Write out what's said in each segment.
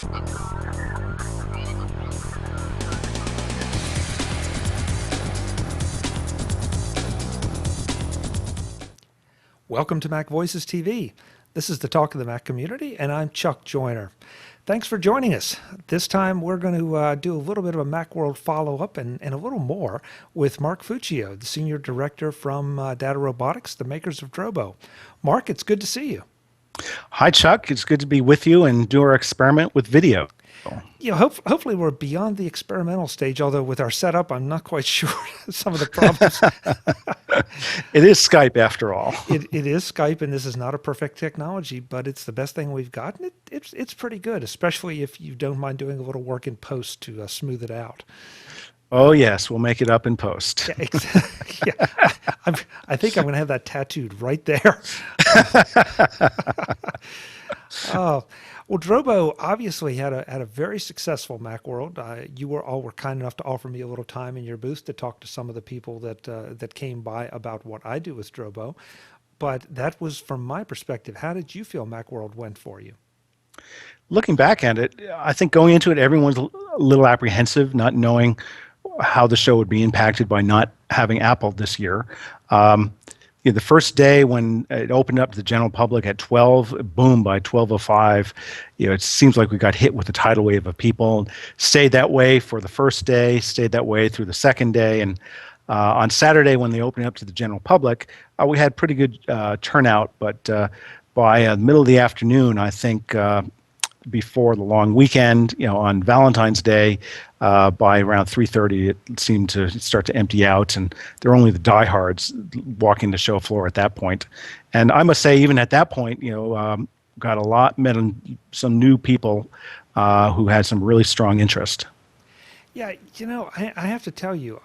Welcome to MacVoicesTV. This is the talk of the Mac community, and I'm Chuck Joyner. Thanks for joining us. This time we're going to do a little bit of a Macworld follow-up and a little more with Mark Fuccio, the Senior Director from Data Robotics, the makers of Drobo. Mark, it's good to see you. Hi, Chuck. It's good to be with you and do our experiment with video. Hopefully we're beyond the experimental stage, although with our setup, I'm not quite sure some of the problems. It is Skype after all. It is Skype, and this is not a perfect technology, but it's the best thing we've gotten. It's pretty good, especially if you don't mind doing a little work in post to smooth it out. Oh, yes. We'll make it up in post. Yeah, exactly. Yeah. I think I'm going to have that tattooed right there. Oh. Well, Drobo obviously had a very successful Macworld. You were kind enough to offer me a little time in your booth to talk to some of the people that came by about what I do with Drobo. But that was from my perspective. How did you feel Macworld went for you? Looking back at it, I think going into it, everyone's a little apprehensive, not knowing how the show would be impacted by not having Apple this year. The first day when it opened up to the general public at 12, boom, by 12:05, it seems like we got hit with a tidal wave of people. Stayed that way for the first day, stayed that way through the second day, and on Saturday when they opened up to the general public, we had pretty good turnout. But by the middle of the afternoon, I think before the long weekend, on Valentine's Day, by around 3:30, it seemed to start to empty out, and there were only the diehards walking the show floor at that point. And I must say, even at that point, met some new people who had some really strong interest. Yeah, I have to tell you,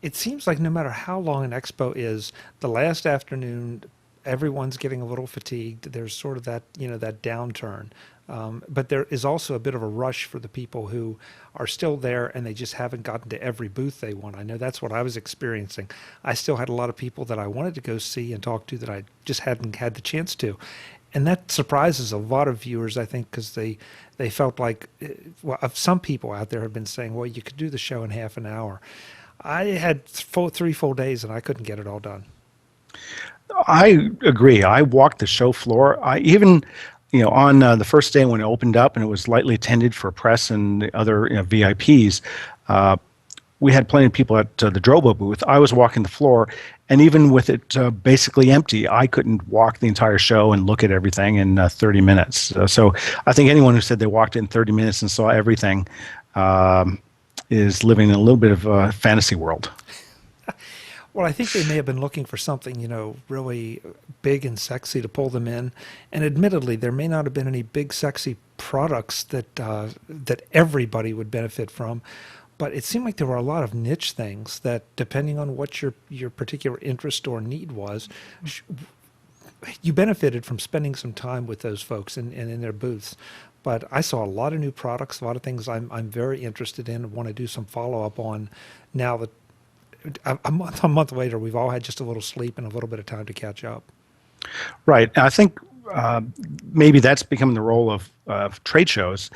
it seems like no matter how long an expo is, the last afternoon, everyone's getting a little fatigued. There's sort of that, that downturn. But there is also a bit of a rush for the people who are still there and they just haven't gotten to every booth they want. I know that's what I was experiencing. I still had a lot of people that I wanted to go see and talk to that I just hadn't had the chance to. And that surprises a lot of viewers, I think, because they felt like, some people out there have been saying, well, you could do the show in half an hour. I had 3 full days and I couldn't get it all done. I agree. I walked the show floor. I even, on the first day when it opened up and it was lightly attended for press and the other VIPs, we had plenty of people at the Drobo booth. I was walking the floor, and even with it basically empty, I couldn't walk the entire show and look at everything in 30 minutes. So I think anyone who said they walked in 30 minutes and saw everything is living in a little bit of a fantasy world. Well, I think they may have been looking for something, really big and sexy to pull them in. And admittedly, there may not have been any big, sexy products that everybody would benefit from. But it seemed like there were a lot of niche things that, depending on what your particular interest or need was, you benefited from spending some time with those folks and in their booths. But I saw a lot of new products, a lot of things I'm very interested in and want to do some follow-up on now that a month later, we've all had just a little sleep and a little bit of time to catch up. Right. I think maybe that's becoming the role of trade shows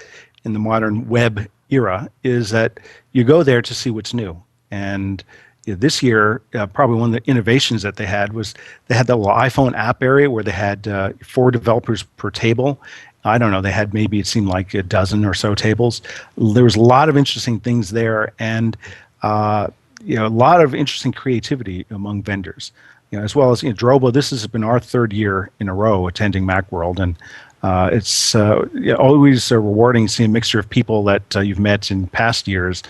in the modern web era, is that you go there to see what's new. And this year, probably one of the innovations that they had was they had the little iPhone app area where they had 4 developers per table. I don't know, they had maybe it seemed like a dozen or so tables. There was a lot of interesting things there, and a lot of interesting creativity among vendors, as well as Drobo. This has been our 3rd year in a row attending Macworld, and it's always rewarding to see a mixture of people that you've met in past years.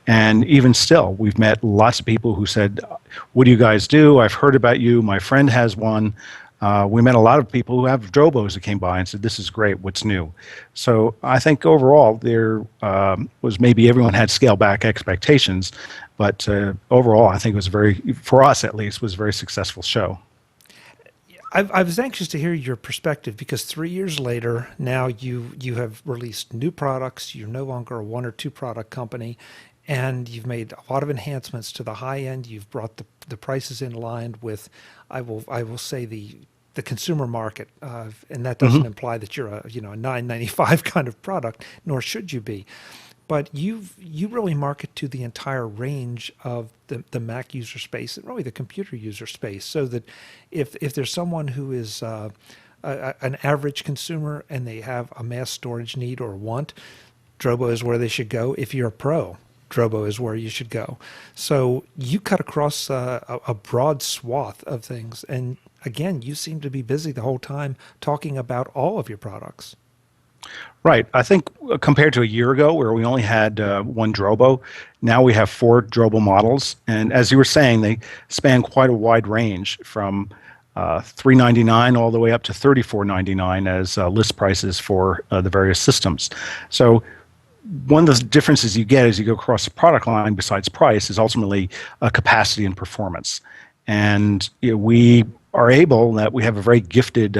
And even still, we've met lots of people who said, what do you guys do? I've heard about you. My friend has one. We met a lot of people who have Drobos that came by and said, this is great, what's new? So I think overall there was maybe everyone had scaled back expectations, but overall I think it was for us at least, was a very successful show. I was anxious to hear your perspective because 3 years later, now you have released new products. You're no longer a 1 or 2 product company, and you've made a lot of enhancements to the high end. You've brought the prices in line with, I will say, the the consumer market, and that doesn't imply that you're a a 995 kind of product, nor should you be. But you really market to the entire range of the Mac user space and really the computer user space, so that if there's someone who is an average consumer and they have a mass storage need or want, Drobo is where they should go. If you're a pro, Drobo is where you should go. So you cut across a broad swath of things. And again, you seem to be busy the whole time talking about all of your products. Right. I think compared to a year ago where we only had one Drobo, now we have four Drobo models. And as you were saying, they span quite a wide range from $399 all the way up to $34.99 as list prices for the various systems. So one of the differences you get as you go across the product line, besides price, is ultimately capacity and performance. And we are able, that we have a very gifted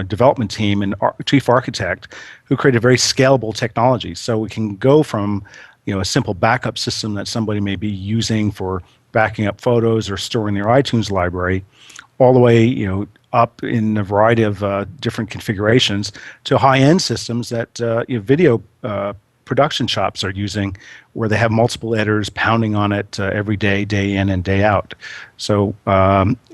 development team and chief architect who created very scalable technology. So we can go from a simple backup system that somebody may be using for backing up photos or storing their iTunes library, all the way up in a variety of different configurations to high-end systems that video production shops are using, where they have multiple editors pounding on it every day, day in and day out. So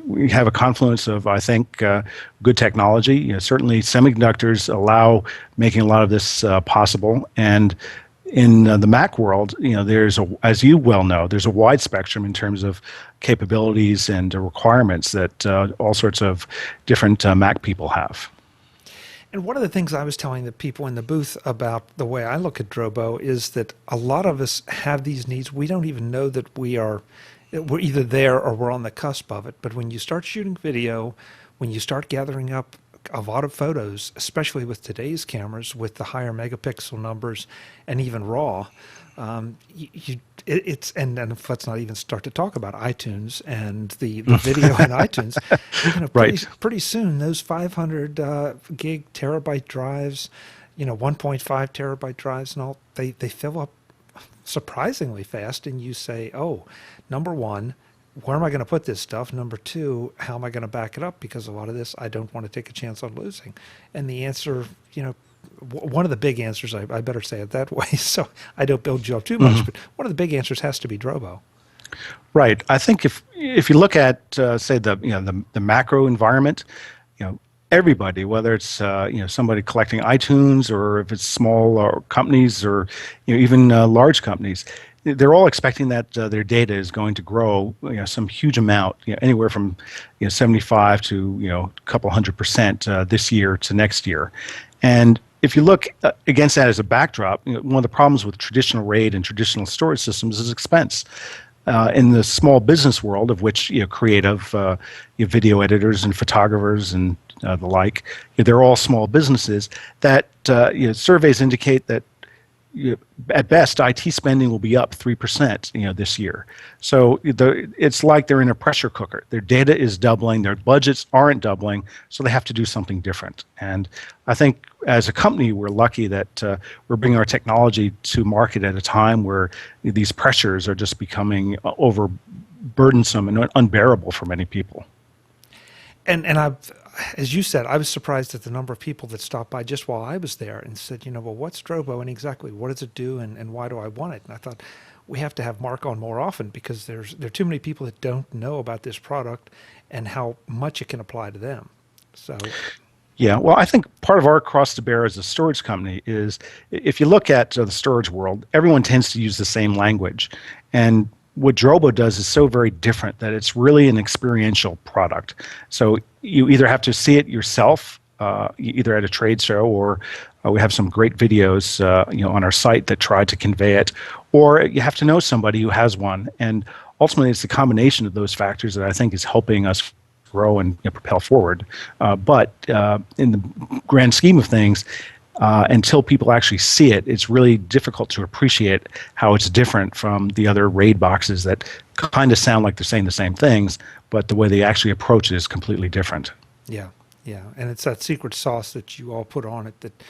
we have a confluence of, I think, good technology. Certainly semiconductors allow making a lot of this possible. And in the Mac world, there's as you well know, there's a wide spectrum in terms of capabilities and requirements that all sorts of different Mac people have. And one of the things I was telling the people in the booth about the way I look at Drobo is that a lot of us have these needs. We don't even know that we're either there or we're on the cusp of it. But when you start shooting video, when you start gathering up a lot of photos, especially with today's cameras, with the higher megapixel numbers and even RAW, it's and let's not even start to talk about iTunes and the video in iTunes. Right. Pretty soon those 500 gig terabyte drives, 1.5 terabyte drives and all, they fill up surprisingly fast, and you say, oh, number one, where am I going to put this stuff? Number two, how am I going to back it up? Because a lot of this I don't want to take a chance on losing. And the answer, one of the big answers, I better say it that way, so I don't build you up too much, but one of the big answers has to be Drobo. Right. I think if you look at say the macro environment, everybody, whether it's somebody collecting iTunes or if it's small companies or even large companies, they're all expecting that their data is going to grow some huge amount, anywhere from 75 to a couple 100% this year to next year. And if you look against that as a backdrop, one of the problems with traditional RAID and traditional storage systems is expense. In the small business world, of which creative video editors and photographers and the like, they're all small businesses. That surveys indicate that at best, IT spending will be up 3%, this year. So it's like they're in a pressure cooker. Their data is doubling, their budgets aren't doubling, so they have to do something different. And I think as a company, we're lucky that we're bringing our technology to market at a time where these pressures are just becoming overburdensome and unbearable for many people. And as you said, I was surprised at the number of people that stopped by just while I was there and said, well, what's Drobo and exactly what does it do and why do I want it? And I thought we have to have Mark on more often because there are too many people that don't know about this product and how much it can apply to them. So, yeah, well, I think part of our cross to bear as a storage company is if you look at the storage world, everyone tends to use the same language. And what Drobo does is so very different that it's really an experiential product. So you either have to see it yourself, either at a trade show or we have some great videos, on our site that try to convey it, or you have to know somebody who has one. And ultimately, it's the combination of those factors that I think is helping us grow and propel forward. But in the grand scheme of things, until people actually see it, it's really difficult to appreciate how it's different from the other RAID boxes that kind of sound like they're saying the same things, but the way they actually approach it is completely different. Yeah, and it's that secret sauce that you all put on it that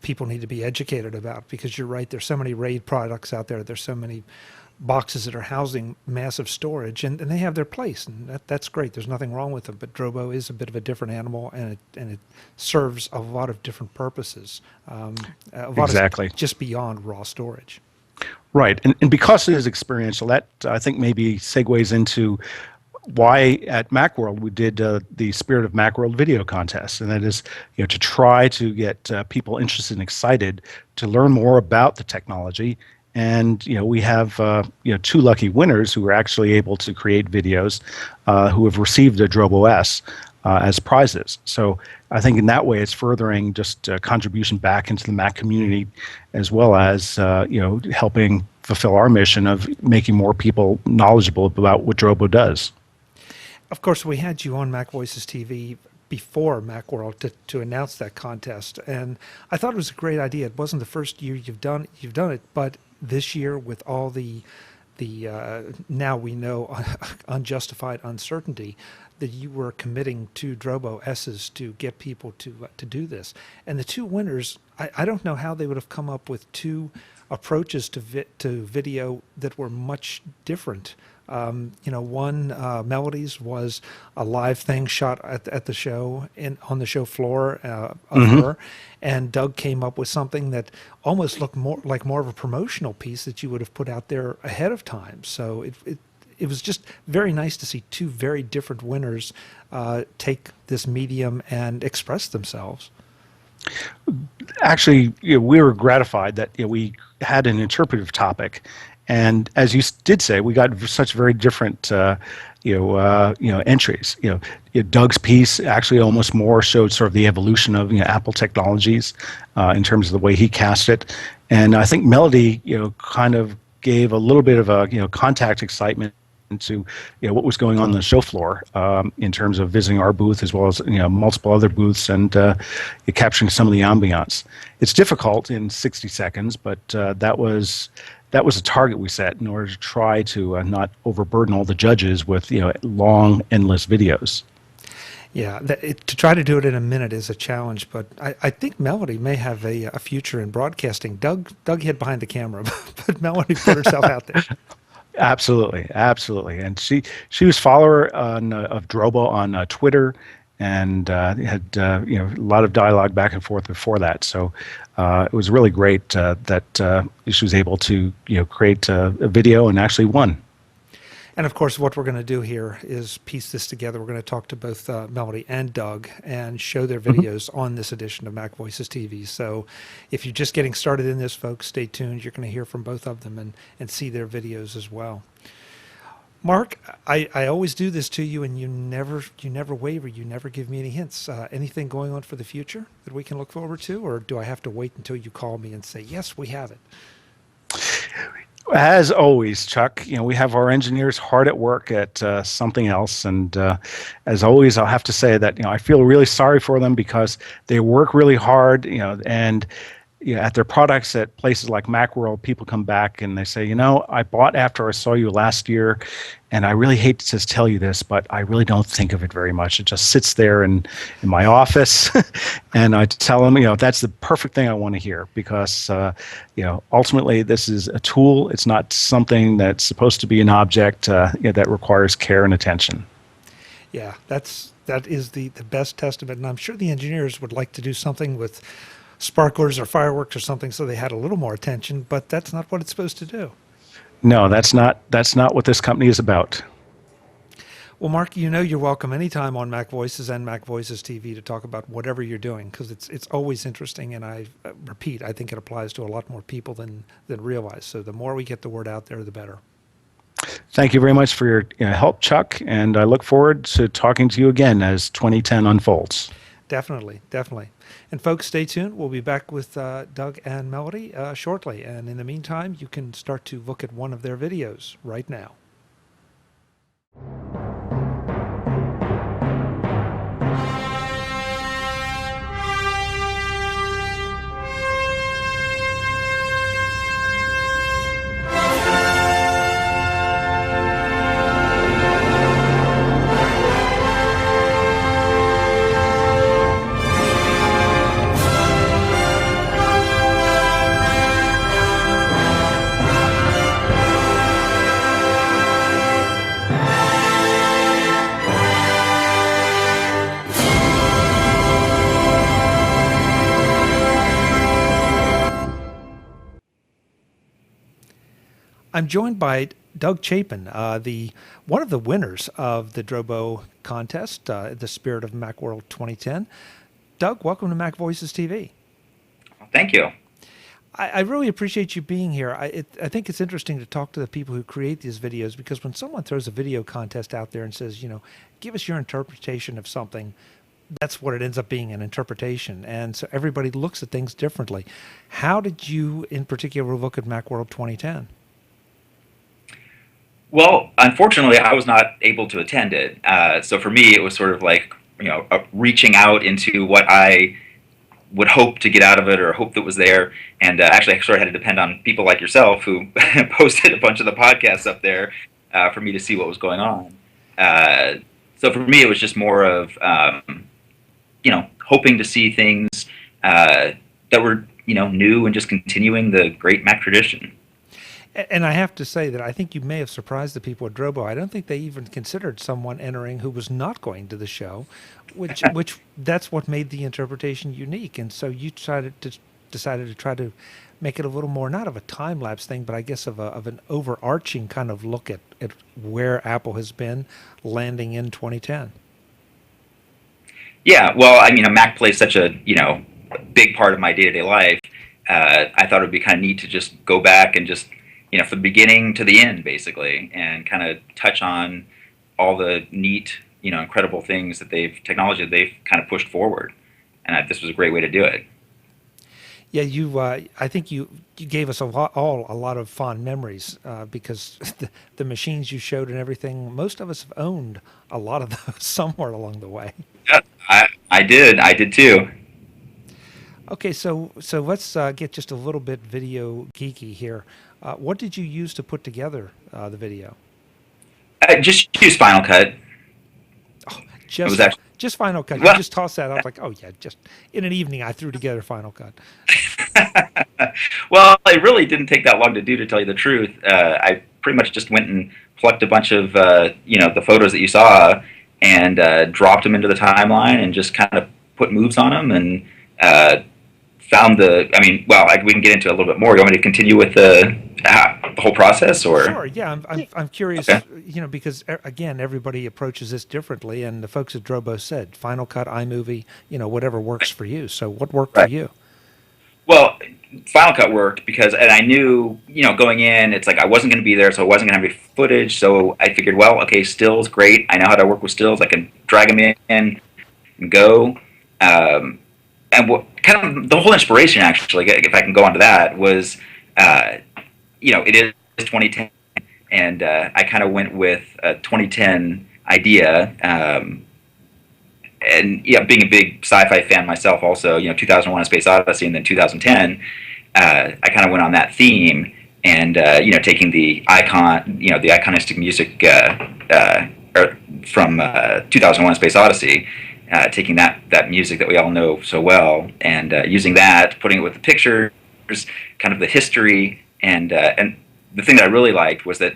people need to be educated about, because you're right, there's so many RAID products out there, there's so many boxes that are housing massive storage, and they have their place, and that's great. There's nothing wrong with them. But Drobo is a bit of a different animal, and it serves a lot of different purposes. A lot Exactly. of just beyond raw storage. Right. And because it is experiential, that I think maybe segues into why at Macworld we did the Spirit of Macworld video contest, and that is, to try to get people interested and excited to learn more about the technology. And we have two lucky winners who were actually able to create videos, who have received a Drobo S as prizes. So I think in that way it's furthering just a contribution back into the Mac community, as well as helping fulfill our mission of making more people knowledgeable about what Drobo does. Of course, we had you on MacVoicesTV before Macworld to announce that contest, and I thought it was a great idea. It wasn't the first year you've done it, but this year, with all the now we know unjustified uncertainty, that you were committing to Drobo S's to get people to do this. And the two winners, I don't know how they would have come up with two approaches to video that were much different. One, Melodies, was a live thing shot at the show on the show floor of her, and Doug came up with something that almost looked more of a promotional piece that you would have put out there ahead of time. So it was just very nice to see two very different winners take this medium and express themselves. Actually, we were gratified that we had an interpretive topic. And as you did say, we got such very different, entries. Doug's piece actually almost more showed sort of the evolution of Apple technologies in terms of the way he cast it, and I think Melody, kind of gave a little bit of a contact excitement into what was going on the show floor in terms of visiting our booth as well as multiple other booths and capturing some of the ambiance. It's difficult in 60 seconds, but that was a target we set in order to try to not overburden all the judges with long, endless videos. Yeah, to try to do it in a minute is a challenge, but I think Melody may have a future in broadcasting. Doug hid behind the camera, but Melody put herself out there. Absolutely, and she was follower of Drobo on Twitter, and had a lot of dialogue back and forth before that. So it was really great that she was able to create a video and actually won. And of course, what we're going to do here is piece this together. We're going to talk to both Melody and Doug and show their videos on this edition of MacVoicesTV. So if you're just getting started in this, folks, stay tuned. You're going to hear from both of them and see their videos as well. Mark, I always do this to you, and you never waver. You never give me any hints. Anything going on for the future that we can look forward to, or do I have to wait until you call me and say, yes, we have it? As always, Chuck, we have our engineers hard at work at something else, and as always, I'll have to say that I feel really sorry for them because they work really hard, and at their products at places like Macworld, people come back and they say, I bought after I saw you last year, and I really hate to just tell you this, but I really don't think of it very much. It just sits there in my office, and I tell them, that's the perfect thing I want to hear because, ultimately this is a tool. It's not something that's supposed to be an object that requires care and attention. Yeah, that is the best testament, and I'm sure the engineers would like to do something with sparklers or fireworks or something so they had a little more attention, but that's not what it's supposed to do. No, that's not what this company is about. Well, Mark, you're welcome anytime on Mac Voices and MacVoicesTV to talk about whatever you're doing, because it's always interesting, and I repeat, I think it applies to a lot more people than realize. So the more we get the word out there, the better. Thank you very much for your help, Chuck, and I look forward to talking to you again as 2010 unfolds. Definitely. And folks, stay tuned. We'll be back with Doug and Melody shortly. And in the meantime, you can start to look at one of their videos right now. I'm joined by Doug Chapin, the one of the winners of the Drobo contest, the Spirit of Macworld 2010. Doug, welcome to Mac Voices TV. Thank you. I really appreciate you being here. I think it's interesting to talk to the people who create these videos, because when someone throws a video contest out there and says, give us your interpretation of something, that's what it ends up being, an interpretation. And so everybody looks at things differently. How did you, in particular, look at Macworld 2010? Well, unfortunately, I was not able to attend it. So for me, it was sort of like, reaching out into what I would hope to get out of it or hope that was there. And actually, I sort of had to depend on people like yourself who posted a bunch of the podcasts up there for me to see what was going on. So for me, it was just more of, hoping to see things that were, new and just continuing the great Mac tradition. And I have to say that I think you may have surprised the people at Drobo. I don't think they even considered someone entering who was not going to the show, which that's what made the interpretation unique. And so you decided to try to make it a little more, not of a time lapse thing, but I guess of an overarching kind of look at where Apple has been landing in 2010. Yeah, well, I mean, a Mac plays such a big part of my day-to-day life. I thought it would be kind of neat to just go back and just from the beginning to the end, basically, and kind of touch on all the neat, incredible things that technology that they've kind of pushed forward. And this was a great way to do it. Yeah, I think you gave us a lot of fond memories, because the machines you showed and everything, most of us have owned a lot of those somewhere along the way. Yeah, I did too. Okay, so let's get just a little bit video geeky here. What did you use to put together the video? Just use Final Cut. Oh, Just Final Cut. Well, you just tossed that out like, oh yeah, just in an evening I threw together Final Cut. Well, it really didn't take that long to do, to tell you the truth. I pretty much just went and plucked a bunch of the photos that you saw and dropped them into the timeline and just kind of put moves on them and found we can get into it a little bit more. You want me to continue with the whole process, or? Sure. Yeah, I'm curious. Okay. Because again, everybody approaches this differently, and the folks at Drobo said Final Cut, iMovie, whatever works for you. So what worked for you? Well, Final Cut worked because, and I knew, going in, it's like I wasn't going to be there, so I wasn't going to have any footage. So I figured, well, okay, stills, great. I know how to work with stills. I can drag them in and go. And what kind of the whole inspiration, actually, if I can go on to that, was, it is 2010, and I kind of went with a 2010 idea. And yeah, being a big sci-fi fan myself, also, 2001: A Space Odyssey, and then 2010, I kind of went on that theme, and taking the the iconistic music from 2001: A Space Odyssey. Taking that music that we all know so well and using that, putting it with the pictures, kind of the history, and the thing that I really liked was that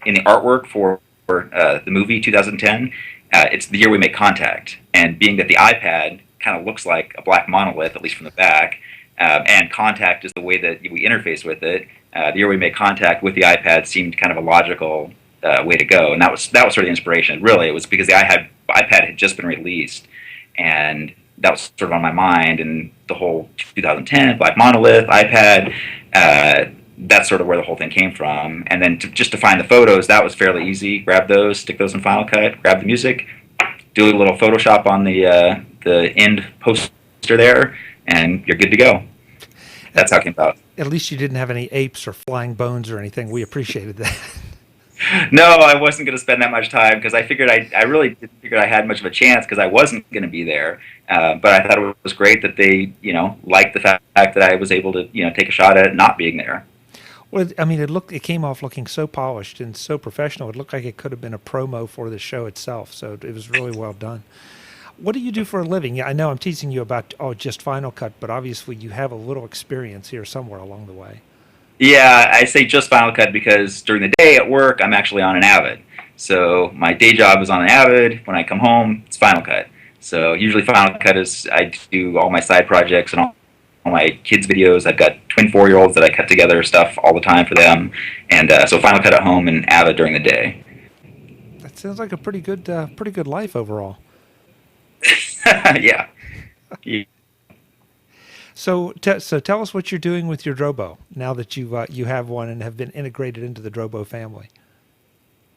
in the artwork for the movie 2010, it's the year we make contact, and being that the iPad kind of looks like a black monolith, at least from the back, and contact is the way that we interface with it. The year we make contact with the iPad seemed kind of a logical way to go, and that was sort of the inspiration. Really, it was because the iPad had just been released, and that was sort of on my mind, and the whole 2010 Black Monolith iPad, that's sort of where the whole thing came from. And then just to find the photos, that was fairly easy. Grab those, stick those in Final Cut, grab the music, do a little Photoshop on the end poster there, and you're good to go. That's how it came about. At least you didn't have any apes or flying bones or anything. We appreciated that. No, I wasn't going to spend that much time because I figured I really didn't figure I had much of a chance because I wasn't going to be there. But I thought it was great that they, liked the fact that I was able to, take a shot at it not being there. Well, I mean, it came off looking so polished and so professional. It looked like it could have been a promo for the show itself. So it was really well done. What do you do for a living? Yeah, I know I'm teasing you about just Final Cut, but obviously you have a little experience here somewhere along the way. Yeah, I say just Final Cut because during the day at work, I'm actually on an Avid. So my day job is on an Avid. When I come home, it's Final Cut. So usually Final Cut is I do all my side projects and all my kids' videos. I've got twin 4-year-olds that I cut together stuff all the time for them, and so Final Cut at home and Avid during the day. That sounds like a pretty good life overall. Yeah. Yeah. So, so tell us what you're doing with your Drobo now that you have one and have been integrated into the Drobo family.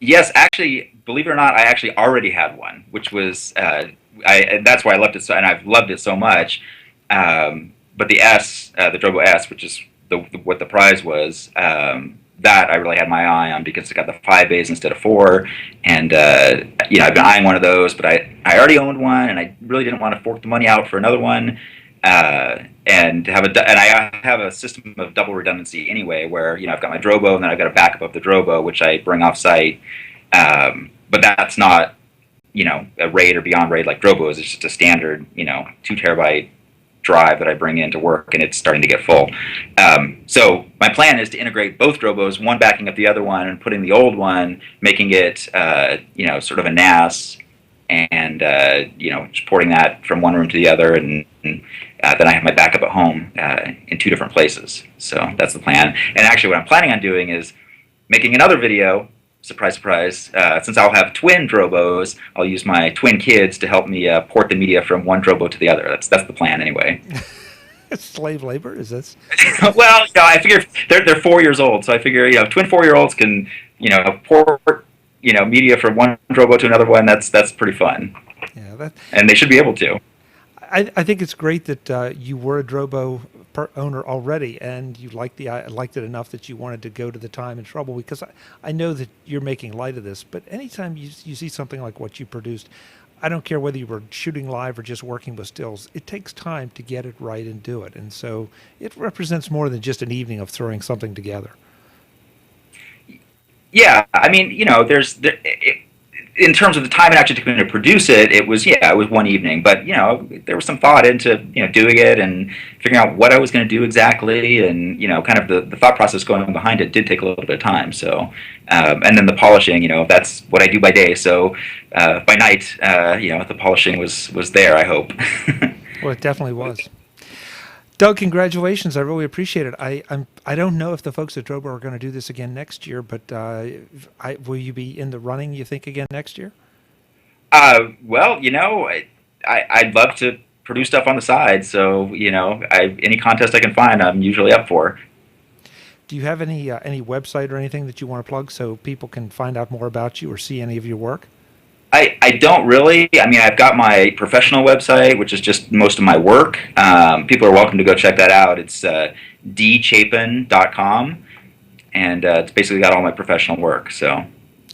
Yes, actually, believe it or not, I actually already had one, which was and that's why I loved it so, and I've loved it so much. But the Drobo S, which is what the prize was, that I really had my eye on because it got the 5 bays instead of 4, and I've been eyeing one of those, but I already owned one, and I really didn't want to fork the money out for another one. And I have a system of double redundancy anyway, where I've got my Drobo and then I've got a backup of the Drobo, which I bring off site. But that's not a RAID or beyond RAID like Drobo is. It's just a standard 2 terabyte drive that I bring in to work, and it's starting to get full. So my plan is to integrate both Drobos, one backing up the other one, and putting the old one, making it sort of a NAS, and just porting that from one room to the other, and then I have my backup at home in 2 different places. So that's the plan. And actually, what I'm planning on doing is making another video. Surprise, surprise! Since I'll have twin Drobos, I'll use my twin kids to help me port the media from one Drobo to the other. That's the plan, anyway. Slave labor is this? Well, I figure they're 4 years old, so I figure twin 4-year-olds can port media from one Drobo to another one. That's pretty fun. Yeah, and they should be able to. I think it's great that you were a Drobo owner already, and you liked it enough that you wanted to go to the time and trouble, because I know that you're making light of this, but anytime you see something like what you produced, I don't care whether you were shooting live or just working with stills, it takes time to get it right and do it. And so it represents more than just an evening of throwing something together. Yeah, I mean, in terms of the time it actually took me to produce it, it was one evening. But there was some thought into doing it and figuring out what I was going to do exactly, and kind of the thought process going behind it did take a little bit of time. So, and then the polishing, that's what I do by day. So by night, the polishing was there, I hope. Well, it definitely was. Doug, congratulations! I really appreciate it. I don't know if the folks at Drobo are going to do this again next year, but will you be in the running, you think, again next year? Well, I'd love to produce stuff on the side. So any contest I can find, I'm usually up for. Do you have any website or anything that you want to plug so people can find out more about you or see any of your work? I don't really. I mean, I've got my professional website, which is just most of my work. People are welcome to go check that out. It's dchapin.com, and it's basically got all my professional work. So.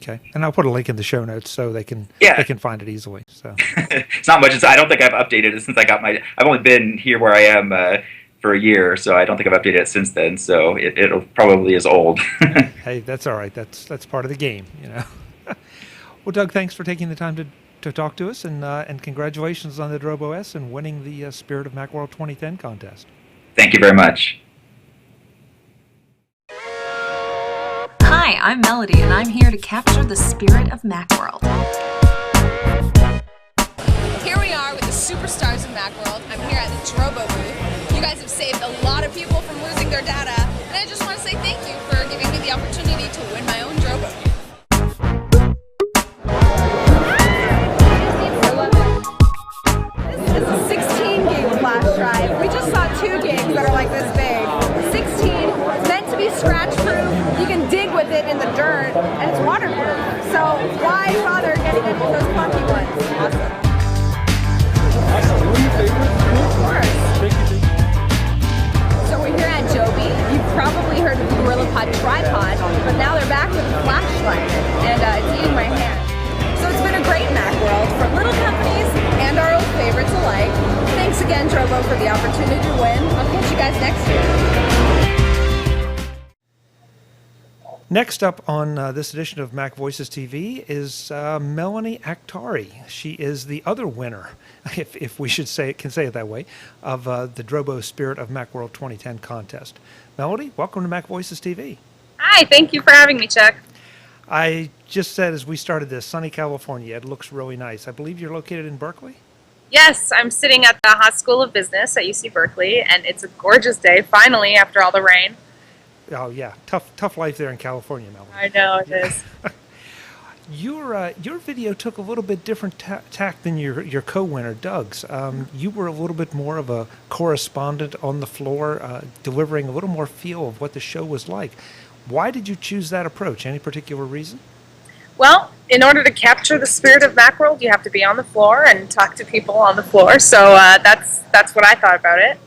Okay, and I'll put a link in the show notes so they can find it easily. So it's not much. I don't think I've updated it since I got my. I've only been here where I am for a year, so I don't think I've updated it since then. So it'll probably is old. Hey, that's all right. That's part of the game, Well, Doug, thanks for taking the time to talk to us, and congratulations on the Drobo S and winning the Spirit of Macworld 2010 contest. Thank you very much. Hi, I'm Melody, and I'm here to capture the spirit of Macworld. Here we are with the superstars of Macworld. I'm here at the Drobo booth. You guys have saved a lot of people from losing their data, and I just want to say thank you for giving me the opportunity to win my own Drobo. This is a 16 gig flash drive. We just saw 2 gigs that are like this big. 16, it's meant to be scratch proof. You can dig with it in the dirt, and it's waterproof. So why bother getting into those funky ones? Awesome. Of course. So we're here at Joby. You've probably heard of the GorillaPod tripod, but now they're back with a flashlight, and it's eating my hand. So it's been a great Macworld for little companies and our old favorites alike. Thanks again, Drobo, for the opportunity to win. I'll catch you guys next year. Next up on this edition of MacVoicesTV is Melanie Akhtari. She is the other winner, if we should can say it that way, of the Drobo Spirit of Macworld 2010 contest. Melanie, welcome to MacVoicesTV. Hi, thank you for having me, Chuck. I just said as we started this, sunny California. It looks really nice. I believe you're located in Berkeley? Yes, I'm sitting at the Haas School of Business at UC Berkeley, and it's a gorgeous day, finally, after all the rain. Oh yeah, tough life there in California, Melanie. I know it is. Your video took a little bit different tack than your co-winner Doug's. You were a little bit more of a correspondent on the floor, delivering a little more feel of what the show was like. Why did you choose that approach? Any particular reason? Well, in order to capture the spirit of Macworld, you have to be on the floor and talk to people on the floor. So that's what I thought about it.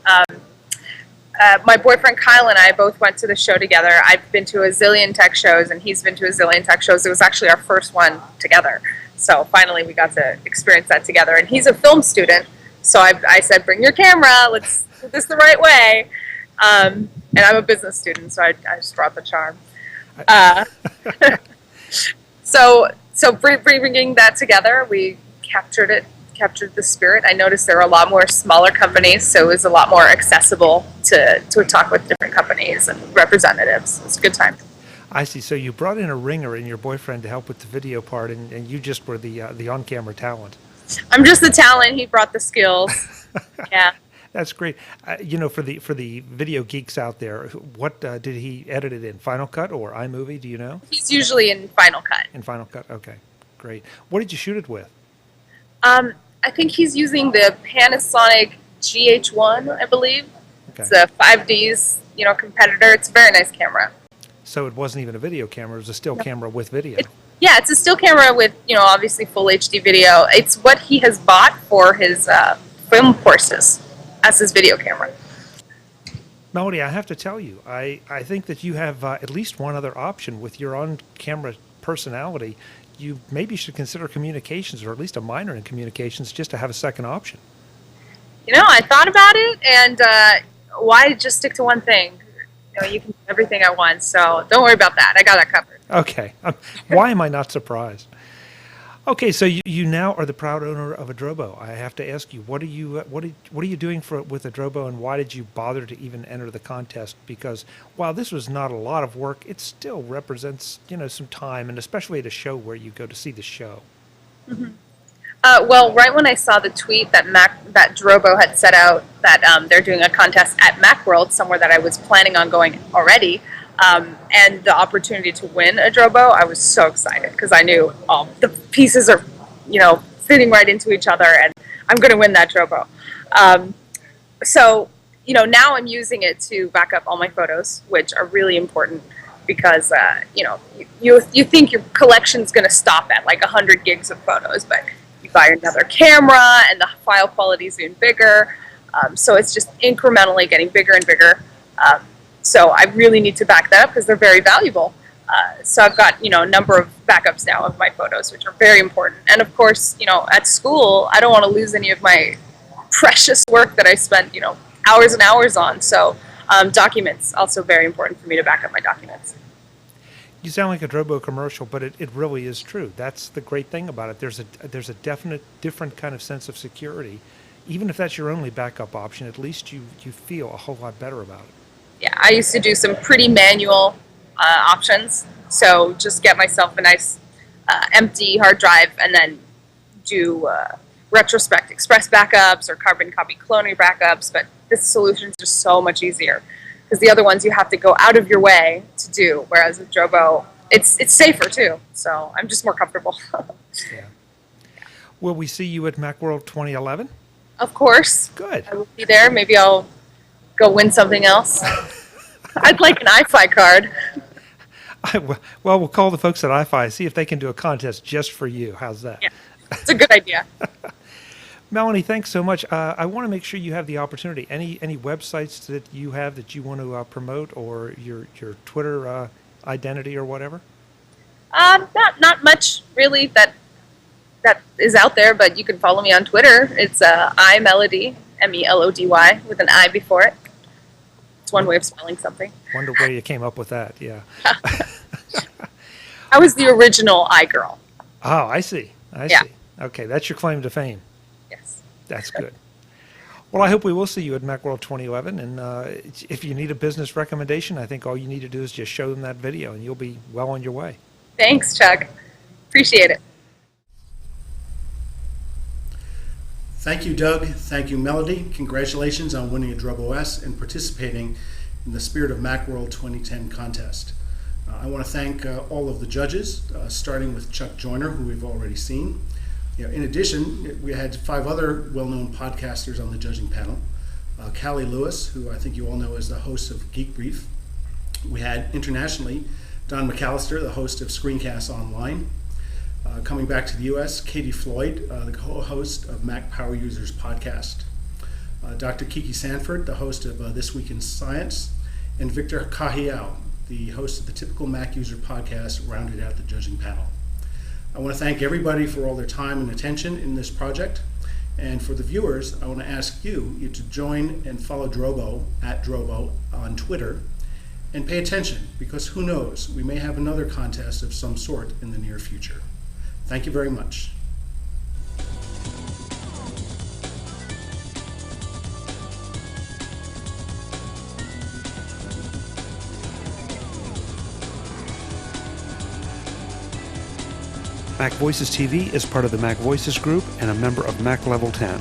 My boyfriend Kyle and I both went to the show together. I've been to a zillion tech shows, and he's been to a zillion tech shows. It was actually our first one together. So finally we got to experience that together. And he's a film student, so I said, bring your camera. Let's do this the right way. And I'm a business student, so I just brought the charm. So bringing that together, we captured the spirit. I noticed there were a lot more smaller companies, so it was a lot more accessible to talk with different companies and representatives. It's a good time. I see. So you brought in a ringer and your boyfriend to help with the video part, and you just were the on-camera talent. I'm just the talent. He brought the skills. Yeah. That's great. For the video geeks out there, what did he edit it in? Final Cut or iMovie? Do you know? He's usually in Final Cut. In Final Cut. Okay, great. What did you shoot it with? I think he's using the Panasonic GH1, I believe. Okay. It's a 5D's, competitor. It's a very nice camera. So it wasn't even a video camera; it was a still camera with video. Yeah, it's a still camera with, obviously full HD video. It's what he has bought for his film courses as his video camera. Melody, I have to tell you, I think that you have at least one other option with your on-camera personality. You maybe should consider communications, or at least a minor in communications, just to have a second option. I thought about it, and why just stick to one thing? You can do everything at once, so don't worry about that. I got that covered. Okay. Why am I not surprised? Okay, so you now are the proud owner of a Drobo. I have to ask you, what are you doing with a Drobo, and why did you bother to even enter the contest? Because while this was not a lot of work, it still represents some time, and especially at a show where you go to see the show. Mm-hmm. Well, right when I saw the tweet that Drobo had set out that they're doing a contest at Macworld, somewhere that I was planning on going already. And the opportunity to win a Drobo, I was so excited because I knew the pieces are, fitting right into each other, and I'm going to win that Drobo. So, now I'm using it to back up all my photos, which are really important because, you think your collection's going to stop at like 100 gigs of photos, but you buy another camera and the file quality is even bigger. So it's just incrementally getting bigger and bigger. So I really need to back that up because they're very valuable. So I've got, a number of backups now of my photos, which are very important. And of course, at school, I don't want to lose any of my precious work that I spent, hours and hours on. So documents, also very important for me to back up my documents. You sound like a Drobo commercial, but it really is true. That's the great thing about it. There's a definite different kind of sense of security. Even if that's your only backup option, at least you feel a whole lot better about it. Yeah, I used to do some pretty manual options. So just get myself a nice empty hard drive and then do retrospect express backups or carbon copy cloning backups. But this solution is just so much easier because the other ones you have to go out of your way to do. Whereas with Drobo, it's safer too. So I'm just more comfortable. Yeah. Will we see you at Macworld 2011? Of course. Good. I will be there. Maybe I'll go win something else. I'd like an iFi card. Well, we'll call the folks at iFi, see if they can do a contest just for you. How's that? Yeah, it's a good idea. Melanie, thanks so much. I want to make sure you have the opportunity. Any websites that you have that you want to promote, or your Twitter identity or whatever? Not much really that is out there, but you can follow me on Twitter. It's iMelody, MELODY, with an I before it. It's one way of spelling something. Wonder where you came up with that. Yeah. I was the original iGirl. Oh, I see. I see. Okay, that's your claim to fame. Yes. That's good. Well, I hope we will see you at Macworld 2011. And if you need a business recommendation, I think all you need to do is just show them that video, and you'll be well on your way. Thanks, Chuck. Appreciate it. Thank you, Doug. Thank you, Melody. Congratulations on winning a Drobo S and participating in the Spirit of Macworld 2010 contest. I want to thank all of the judges, starting with Chuck Joyner, who we've already seen. In addition, we had 5 other well-known podcasters on the judging panel. Callie Lewis, who I think you all know as the host of Geek Brief. We had internationally Don McAllister, the host of Screencasts Online. Coming back to the U.S., Katie Floyd, the co-host of Mac Power Users podcast. Dr. Kiki Sanford, the host of This Week in Science. And Victor Cahiel, the host of the Typical Mac User podcast, rounded out the judging panel. I want to thank everybody for all their time and attention in this project. And for the viewers, I want to ask you to join and follow Drobo at Drobo on Twitter. And pay attention, because who knows, we may have another contest of some sort in the near future. Thank you very much. MacVoicesTV is part of the MacVoices group and a member of Mac Level 10.